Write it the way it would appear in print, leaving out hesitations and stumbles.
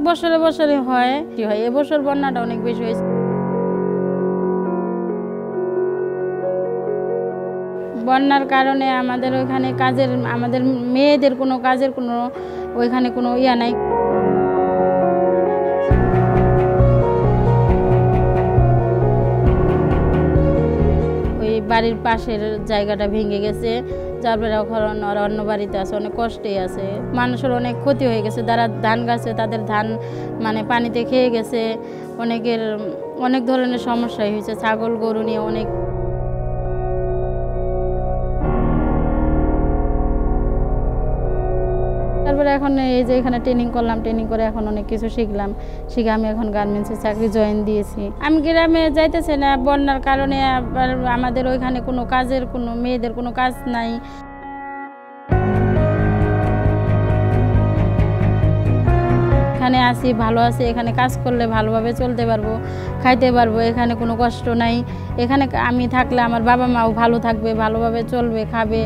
বছরে বছরে হয়। এবছর বন্যাটা অনেক বেশি হয়েছে। বন্যার কারণে আমাদের ওইখানে আমাদের মেয়েদের কোনো কাজের কোনো ওইখানে কোনো ইয়া নাই। ওই বাড়ির পাশের জায়গাটা ভেঙে গেছে, যার পরে এখন ওরা অন্য বাড়িতে আছে, অনেক কষ্টেই আছে। মানুষের অনেক ক্ষতি হয়ে গেছে, যারা ধান গাছে তাদের ধান মানে পানিতে খেয়ে গেছে। অনেকের অনেক ধরনের সমস্যাই হয়েছে, ছাগল গরু নিয়ে অনেক। তারপরে এখন এই যে এখানে ট্রেনিং করলাম, ট্রেনিং করে এখন অনেক কিছু শিখলাম। শিখে আমি এখন গার্মেন্টসের চাকরি জয়েন দিয়েছি। আমি গ্রামে যাইতেছি না, বন্যার কারণে আবার আমাদের ওইখানে কোনো কাজের কোনো মেয়েদের কোনো কাজ নাই। এখানে আসি, ভালো আছি, এখানে কাজ করলে ভালোভাবে চলতে পারবো, খাইতে পারবো, এখানে কোনো কষ্ট নাই। এখানে আমি থাকলে আমার বাবা মাও ভালো থাকবে, ভালোভাবে চলবে, খাবে।